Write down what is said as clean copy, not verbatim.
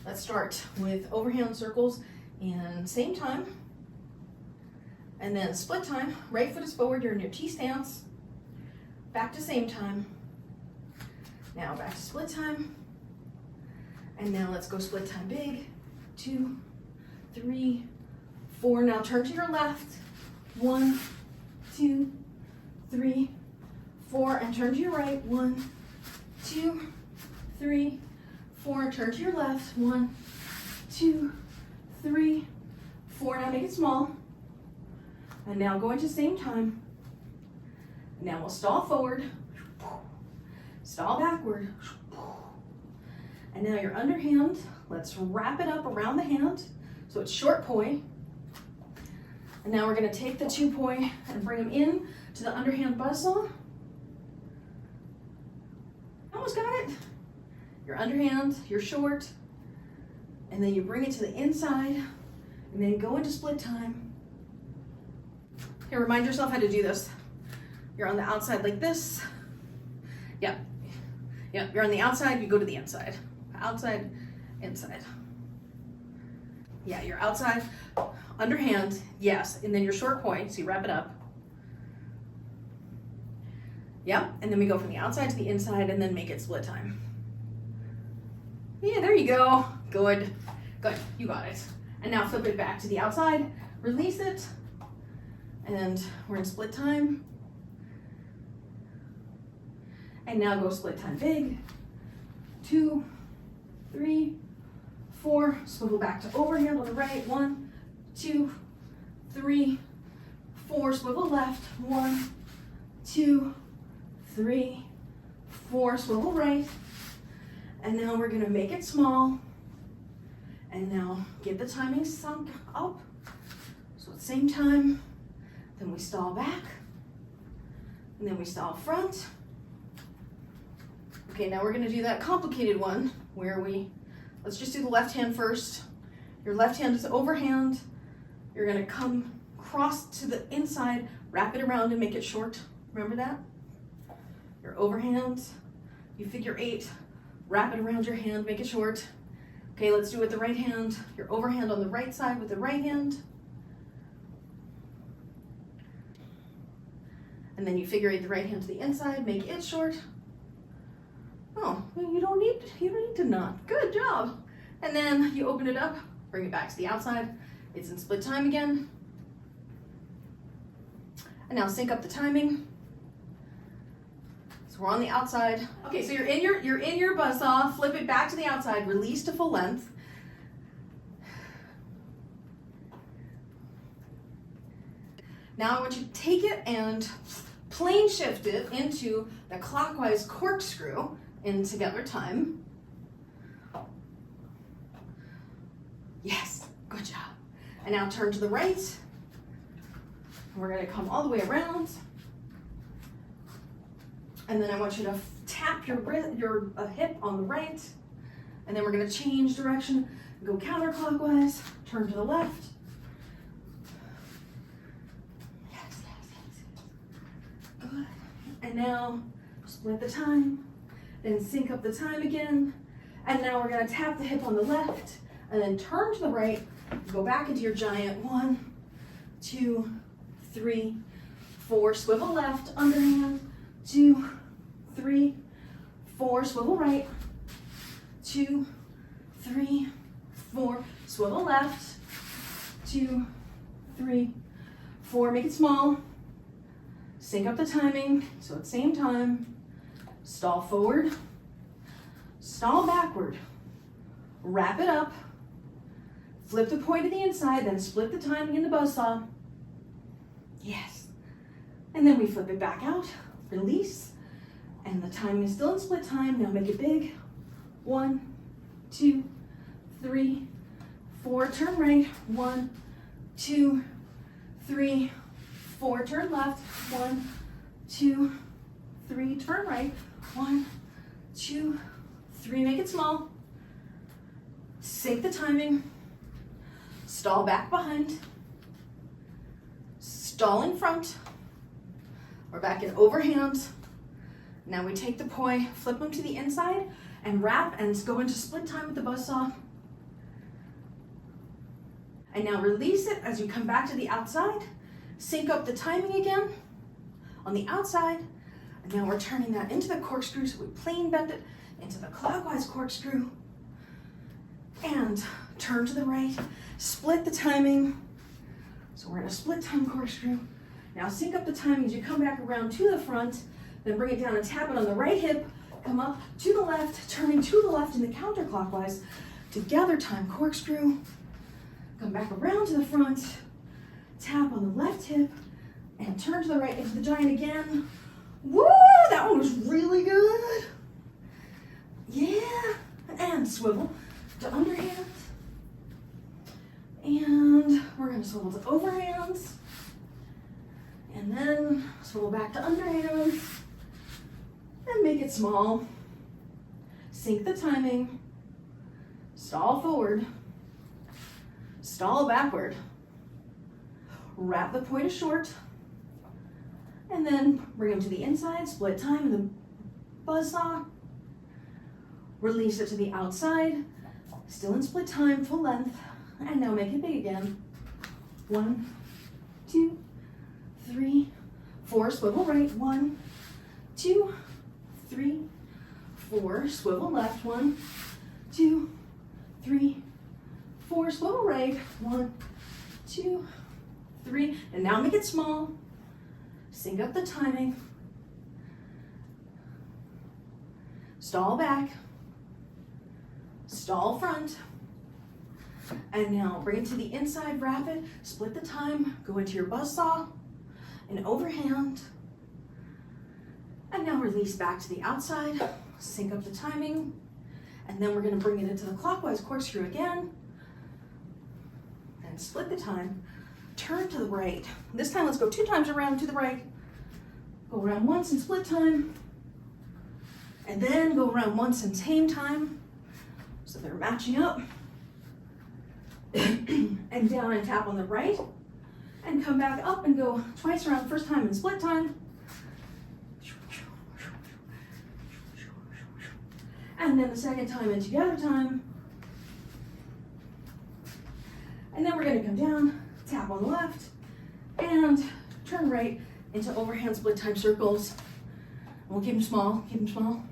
Let's start with overhand circles and same time. And then split time. Right foot is forward, you're in your T stance. Back to same time. Now back to split time. And now let's go split time big. 2, 3, 4. Now turn to your left. 1, 2, 3, 4. And turn to your right. 1, 2, 3, 4. Turn to your left. 1, 2, 3, 4. Now make it small. And now go into same time. Now we'll stall forward. Stall backward. And now your underhand, let's wrap it up around the hand. So it's short poi. And now we're gonna take the 2 poi and bring them in to the underhand buzzsaw. Almost got it. Your underhand, your short, and then you bring it to the inside, and then go into split time. Okay, remind yourself how to do this. You're on the outside like this. Yep. Yep, you're on the outside, you go to the inside. Outside, inside. Yeah, you're outside, underhand, yes, and then your short point, so you wrap it up. Yep, and then we go from the outside to the inside and then make it split time. Yeah, there you go. Good, good, you got it. And now flip it back to the outside, release it, and we're in split time. And now go split time big. 2, 3, 4. Swivel back to overhand on the right. 1, 2, 3, 4. Swivel left. 1, 2, 3, 4. Swivel right. And now we're gonna make it small. And now get the timing sunk up. So at the same time, then we stall back. And then we stall front. Okay, now we're gonna do that complicated one where let's just do the left hand first. Your left hand is overhand. You're gonna come cross to the inside, wrap it around and make it short. Remember that? Your overhand, you figure 8, wrap it around your hand, make it short. Okay, let's do it with the right hand. Your overhand on the right side with the right hand. And then you figure 8 the right hand to the inside, make it short. Oh, you don't need to knot. Good job. And then you open it up, bring it back to the outside. It's in split time again. And now sync up the timing. So we're on the outside. Okay, so you're in your buzzsaw, flip it back to the outside, release to full length. Now I want you to take it and plane shift it into the clockwise corkscrew in together time. Yes, good job. And now turn to the right. We're gonna come all the way around. And then I want you to tap your hip on the right. And then we're gonna change direction, go counterclockwise, turn to the left. Yes. Good. And now split the time. Then sync up the time again. And now we're gonna tap the hip on the left and then turn to the right, go back into your giant. 1, 2, 3, 4, swivel left, underhand. 2, 3, 4, swivel right. 2, 3, 4, swivel left. 2, 3, 4, make it small. Sync up the timing, so at the same time. Stall forward, stall backward, wrap it up, flip the point to the inside, then split the timing in the buzzsaw. Yes. And then we flip it back out, release, and the timing is still in split time. Now make it big. 1, 2, 3, 4, turn right. 1, 2, 3, 4, turn left. 1, 2, 3, turn right. 1, 2, 3, make it small. Sync the timing. Stall back behind. Stall in front. We're back in overhand. Now we take the poi, flip them to the inside, and wrap and go into split time with the buzzsaw. And now release it as you come back to the outside. Sync up the timing again on the outside. And now we're turning that into the corkscrew, so we plane bend it into the clockwise corkscrew. And turn to the right, split the timing. So we're in a split time corkscrew. Now sync up the timing as you come back around to the front, then bring it down and tap it on the right hip, come up to the left, turning to the left in the counterclockwise, together time corkscrew, come back around to the front, tap on the left hip, and turn to the right into the giant again. Woo, that one was really good. Yeah, and swivel to underhand. And we're gonna swivel to overhands. And then swivel back to underhands. And make it small. Sync the timing. Stall forward. Stall backward. Wrap the point short. And then bring them to the inside, split time in the buzzsaw. Release it to the outside, still in split time, full length. And now make it big again. 1, 2, 3, 4, swivel right. 1, 2, 3, 4, swivel left. 1, 2, 3, 4, swivel right. 1, 2, 3, and now make it small. Sync up the timing. Stall back. Stall front. And now bring it to the inside, wrap it, split the time, go into your buzzsaw, and overhand. And now release back to the outside, sync up the timing, and then we're gonna bring it into the clockwise corkscrew again, and split the time, turn to the right. This time let's go 2 times around to the right, go around once in split time, and then go around once in tame time, so they're matching up. And down and tap on the right, and come back up and go twice around, first time in split time. And then the second time in together time. And then we're gonna come down, tap on the left, and turn right into overhand split time circles. We'll keep them small, keep them small.